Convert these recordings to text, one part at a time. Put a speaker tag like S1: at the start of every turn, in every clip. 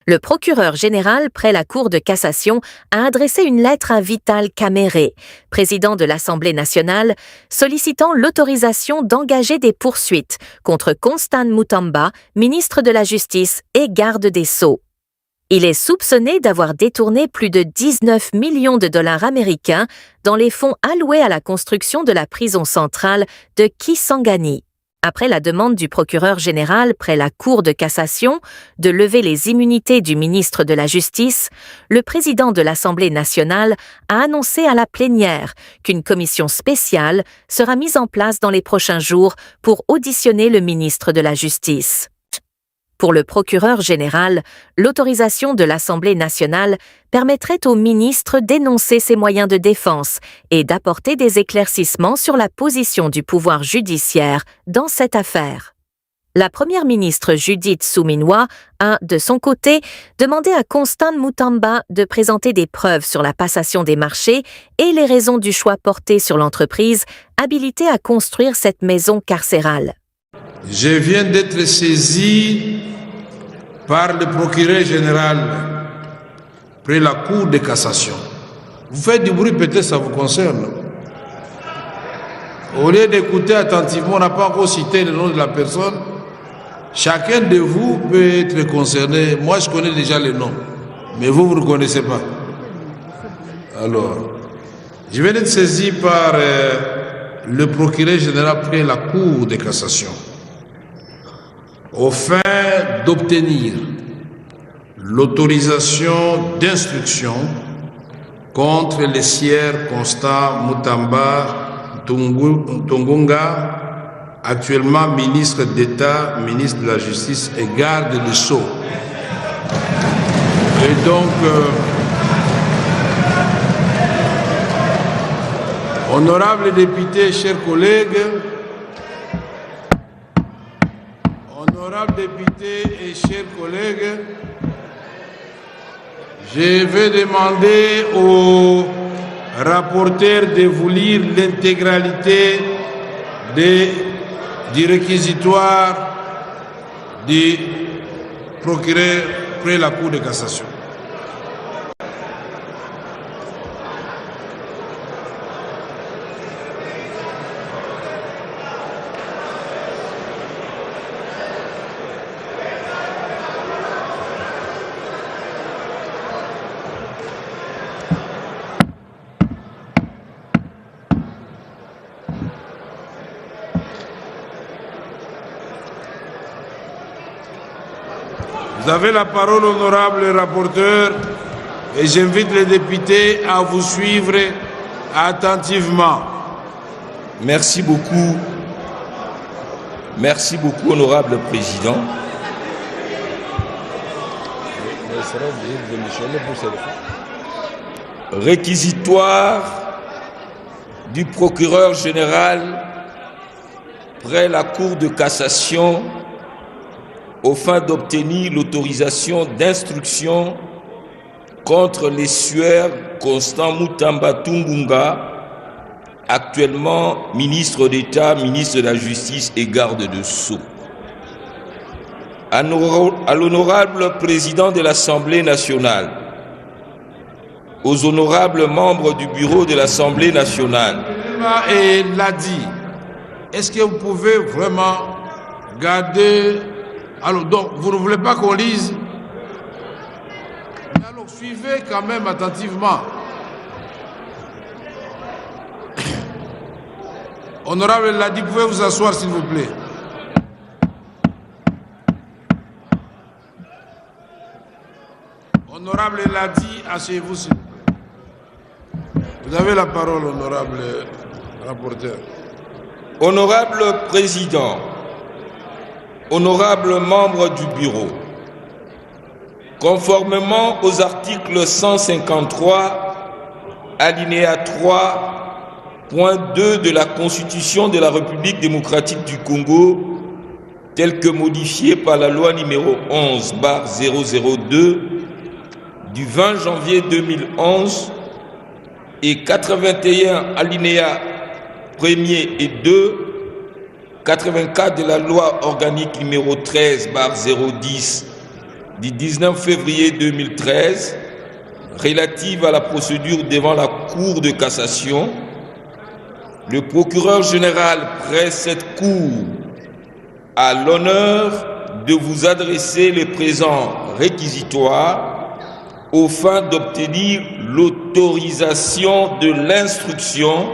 S1: Le procureur général près la Cour de cassation a adressé une lettre à Vital Kamerhe, président de l'Assemblée nationale, sollicitant l'autorisation d'engager des poursuites contre Constant Mutamba, ministre de la Justice et garde des Sceaux. Il est soupçonné d'avoir détourné plus de 19 millions de dollars américains dans les fonds alloués à la construction de la prison centrale de Kisangani. Après la demande du procureur général près la Cour de cassation de lever les immunités du ministre de la Justice, le président de l'Assemblée nationale a annoncé à la plénière qu'une commission spéciale sera mise en place dans les prochains jours pour auditionner le ministre de la Justice. Pour le procureur général, l'autorisation de l'Assemblée nationale permettrait au ministre d'énoncer ses moyens de défense et d'apporter des éclaircissements sur la position du pouvoir judiciaire dans cette affaire. La première ministre Judith Suminwa a, de son côté, demandé à Constant Mutamba de présenter des preuves sur la passation des marchés et les raisons du choix porté sur l'entreprise habilitée à construire cette maison carcérale.
S2: Je viens d'être saisi par le procureur général près la Cour de cassation. Vous faites du bruit, peut-être ça vous concerne. Au lieu d'écouter attentivement, on n'a pas encore cité le nom de la personne. Chacun de vous peut être concerné. Moi, je connais déjà le nom, mais vous ne connaissez pas. Alors, je viens d'être saisi par le procureur général près la Cour de cassation, au fin d'obtenir l'autorisation d'instruction contre les sieurs Constant Mutamba Tungunga, actuellement ministre d'État, ministre de la Justice et garde des Sceaux. Et donc, honorables députés, chers collègues, honorables députés et chers collègues, je vais demander au rapporteur de vous lire l'intégralité du réquisitoire du procureur près la Cour de cassation. Vous avez la parole, honorable rapporteur, et j'invite les députés à vous suivre attentivement.
S3: Merci beaucoup. Merci beaucoup, honorable président. Réquisitoire du procureur général près la Cour de cassation au fin d'obtenir l'autorisation d'instruction contre les sueurs Constant Mutamba Tungunga, actuellement ministre d'État, ministre de la Justice et garde des Sceaux. À l'honorable président de l'Assemblée nationale, aux honorables membres du bureau de l'Assemblée nationale.
S2: Et l'a dit, est-ce que vous pouvez vraiment garder... Alors, donc, vous ne voulez pas qu'on lise? Mais alors, suivez quand même attentivement. Honorable Ladi, pouvez vous asseoir, s'il vous plaît. Honorable Ladi, asseyez-vous, s'il vous plaît. Vous avez la parole, honorable rapporteur.
S3: Honorable président, honorables membres du bureau, conformément aux articles 153, alinéa 3, point 2 de la Constitution de la République démocratique du Congo, tel que modifié par la loi numéro 11/002 du 20 janvier 2011 et 81 alinéa 1er et 2, 84 de la loi organique numéro 13/010 du 19 février 2013 relative à la procédure devant la Cour de cassation, le procureur général près cette Cour a l'honneur de vous adresser les présents réquisitoires aux fins d'obtenir l'autorisation de l'instruction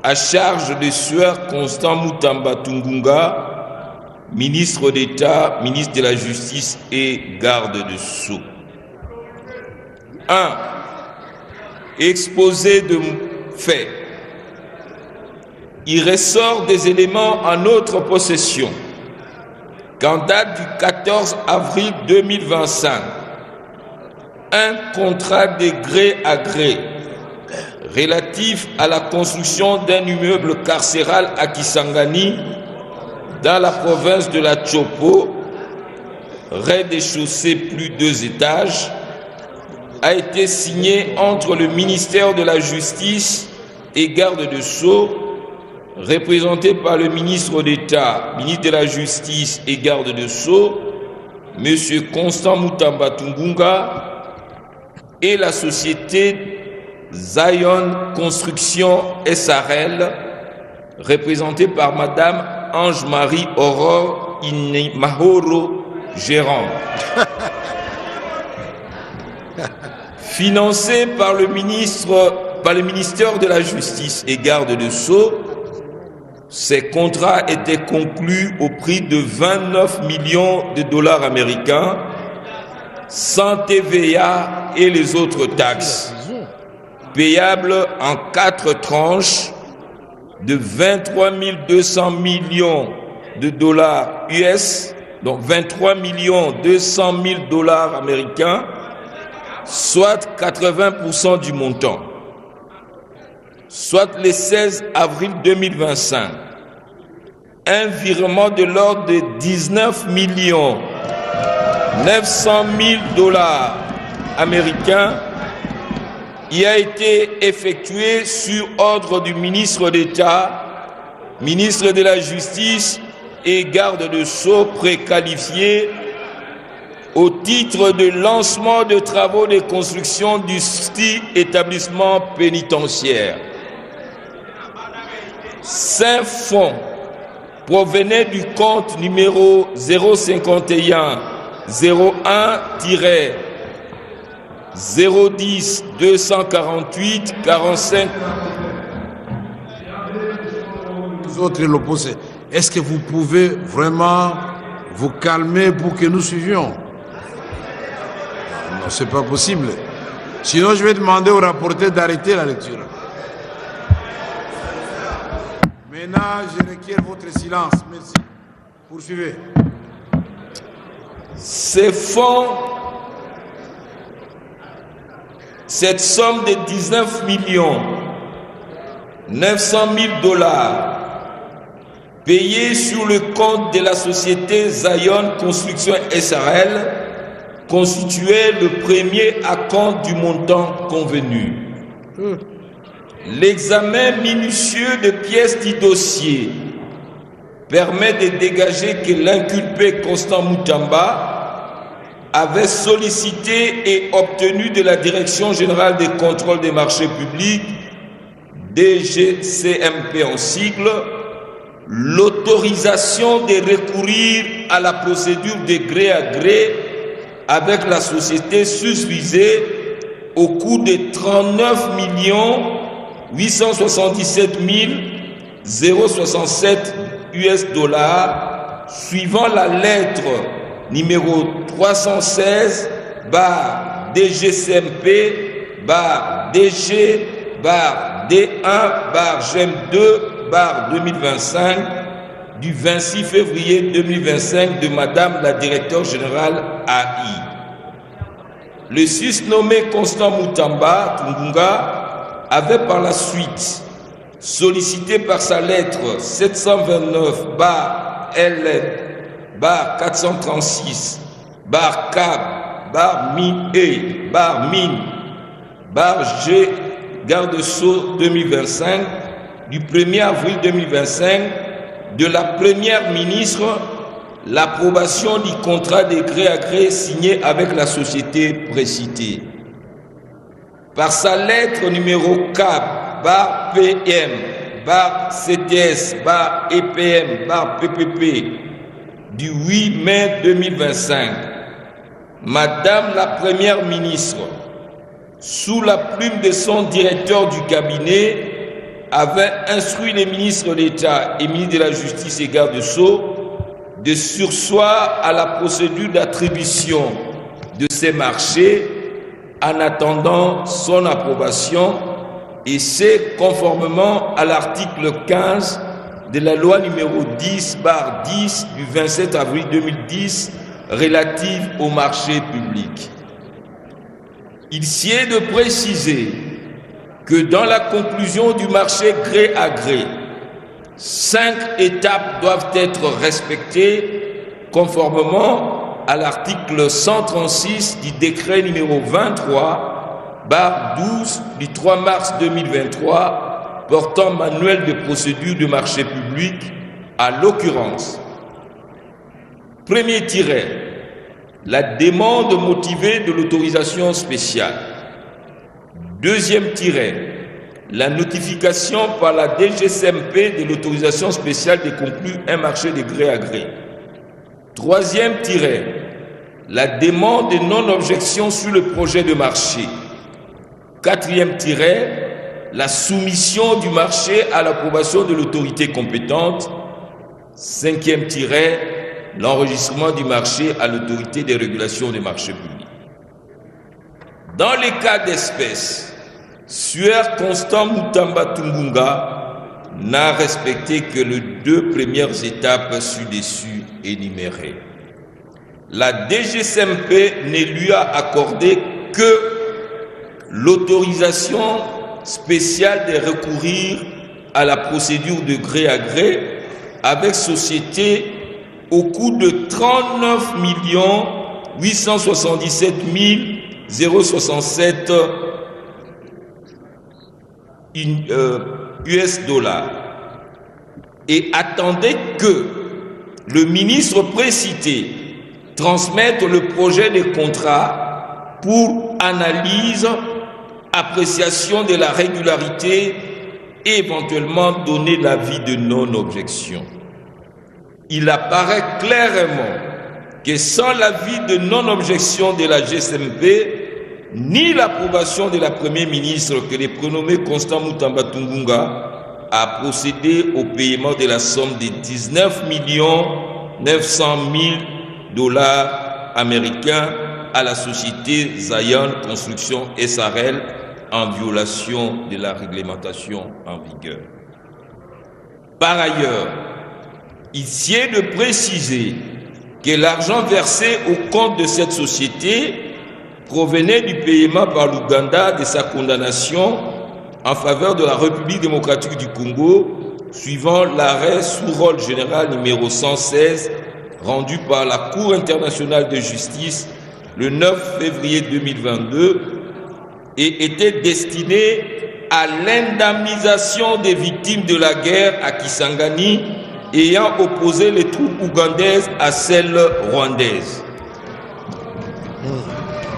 S3: à charge de Sieur Constant Moutamba Tungunga, ministre d'État, ministre de la Justice et garde de Sceaux. 1. Exposé de faits. Il ressort des éléments en notre possession qu'en date du 14 avril 2025, un contrat de gré à gré relatif à la construction d'un immeuble carcéral à Kisangani dans la province de la Chopo, rez-de-chaussée plus 2 étages, a été signé entre le ministère de la Justice et garde de Sceaux, représenté par le ministre d'État, ministre de la Justice et garde de Sceaux, M. Constant Moutamba Tungunga, et la société Zion Construction SRL, représentée par Madame Ange-Marie Aurore Mahoro, gérant. Financé par le ministère de la Justice et garde de Sceaux, ces contrats étaient conclus au prix de 29 millions de dollars américains, sans TVA et les autres taxes, payables en 4 tranches de 23 200 millions de dollars US, donc 23 200 000 dollars américains, soit 80% du montant. Soit le 16 avril 2025, un virement de l'ordre de 19 900 000 dollars américains y a été effectué sur ordre du ministre d'État, ministre de la Justice et garde de Sceaux préqualifié au titre de lancement de travaux de construction du dit établissement pénitentiaire. Ces fonds provenaient du compte numéro 051 01 010 248 45.
S2: Les autres l'opposé. Est-ce que vous pouvez vraiment vous calmer pour que nous suivions? Non, c'est pas possible. Sinon, je vais demander au rapporteur d'arrêter la lecture. Maintenant, je requiers votre silence. Merci. Poursuivez.
S3: Ces fonds, cette somme de 19 900 000 dollars payés sur le compte de la société Zion Construction SRL constituait le premier acompte du montant convenu. L'examen minutieux de pièces du dossier permet de dégager que l'inculpé Constant Moutamba avait sollicité et obtenu de la Direction générale des contrôles des marchés publics, DGCMP en sigle, l'autorisation de recourir à la procédure de gré à gré avec la société susvisée au coût de 39 877 067 US dollars, suivant la lettre numéro 316 DGCMP DG D1 GEM 2 2025 du 26 février 2025 de Madame la Directeure Générale AI. Le susnommé Constant Moutamba Tungunga avait par la suite sollicité par sa lettre 729 LN 436 CAB MINE G Garde de Sceaux 2025 du 1er avril 2025 de la Première ministre l'approbation du contrat de gré à gré signé avec la société précitée. Par sa lettre numéro 4, PM, CTS, EPM, PPP, du 8 mai 2025, Madame la Première ministre, sous la plume de son directeur du cabinet, avait instruit les ministres d'État et ministres de la Justice et garde-sceaux de surseoir à la procédure d'attribution de ces marchés en attendant son approbation, et c'est conformément à l'article 15 de la loi numéro 10/10 du 27 avril 2010 relative au marché public. Il sied de préciser que dans la conclusion du marché gré à gré, 5 étapes doivent être respectées conformément à l'article 136 du décret numéro 23/12 du 3 mars 2023 portant manuel de procédure de marché public, à l'occurrence. Premier tiret, la demande motivée de l'autorisation spéciale. Deuxième tiret, la notification par la DGCMP de l'autorisation spéciale de conclure un marché de gré à gré. Troisième tiret, la demande de non-objection sur le projet de marché. Quatrième tiret, la soumission du marché à l'approbation de l'autorité compétente. Cinquième tiret, l'enregistrement du marché à l'autorité des régulations des marchés publics. Dans les cas d'espèce, Sueur Constant Mutamba Tungunga n'a respecté que les 2 premières étapes ci-dessus énumérées. La DGCMP ne lui a accordé que l'autorisation spéciale de recourir à la procédure de gré à gré avec société au coût de 39 877 067 US dollars, et attendait que le ministre précité transmette le projet de contrat pour analyse, appréciation de la régularité et éventuellement donner l'avis de non-objection. Il apparaît clairement que sans l'avis de non-objection de la GCMP, ni l'approbation de la Première ministre que le prénommé Constant Mutamba Tungunga a procédé au paiement de la somme de 19 900 000 $ américains à la société Zion Construction SRL en violation de la réglementation en vigueur. Par ailleurs, il sied de préciser que l'argent versé au compte de cette société provenait du paiement par l'Ouganda de sa condamnation en faveur de la République démocratique du Congo, suivant l'arrêt sous rôle général numéro 116 rendu par la Cour internationale de justice le 9 février 2022 et était destiné à l'indemnisation des victimes de la guerre à Kisangani ayant opposé les troupes ougandaises à celles rwandaises.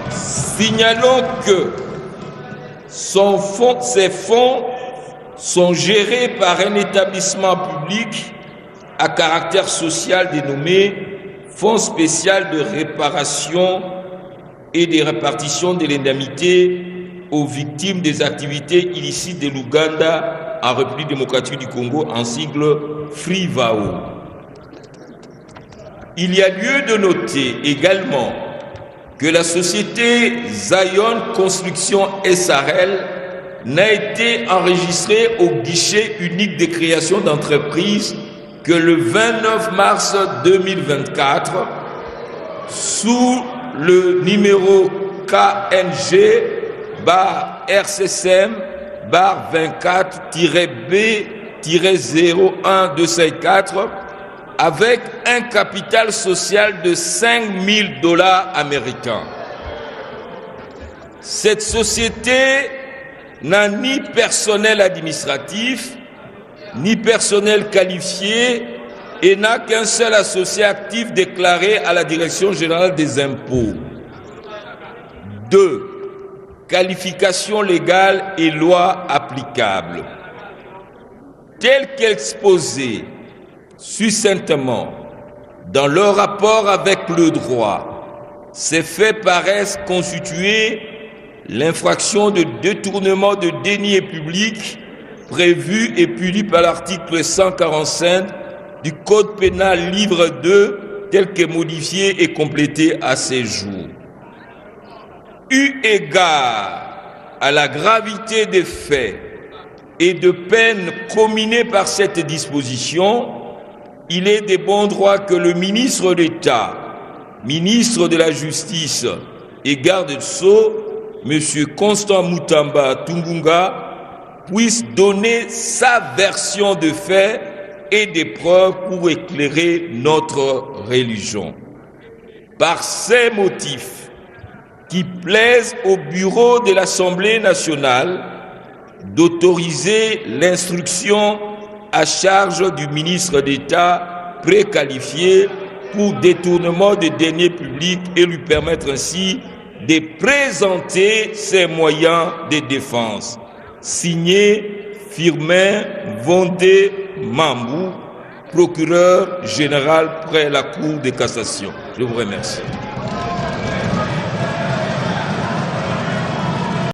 S3: Signalons que ces fonds sont gérés par un établissement public à caractère social dénommé Fonds spécial de réparation et de répartition de l'indemnité aux victimes des activités illicites de l'Ouganda en République démocratique du Congo, en sigle FRIVAO. Il y a lieu de noter également que la société Zion Construction SRL n'a été enregistrée au guichet unique de création d'entreprise que le 29 mars 2024 sous le numéro KNG-24-B-01-254 avec un capital social de 5 000 $ américains. Cette société n'a ni personnel administratif, ni personnel qualifié et n'a qu'un seul associé actif déclaré à la Direction générale des impôts. 2. Qualification légale et loi applicable. Tel qu'exposé succinctement dans leur rapport avec le droit, ces faits paraissent constituer l'infraction de détournement de deniers publics prévue et punie par l'article 145 du Code pénal livre 2 tel que modifié et complété à ces jours. Eu égard à la gravité des faits et de peines comminées par cette disposition, il est de bon droit que le ministre d'État, ministre de la Justice et garde de Sceaux, M. Constant Mutamba Tungunga, puisse donner sa version de faits et des preuves pour éclairer notre religion. Par ces motifs qui plaisent au bureau de l'Assemblée nationale d'autoriser l'instruction à charge du ministre d'État préqualifié pour détournement des deniers publics et lui permettre ainsi de présenter ses moyens de défense. Signé Firmin Vendée Mambou, procureur général près la Cour de cassation. Je vous remercie.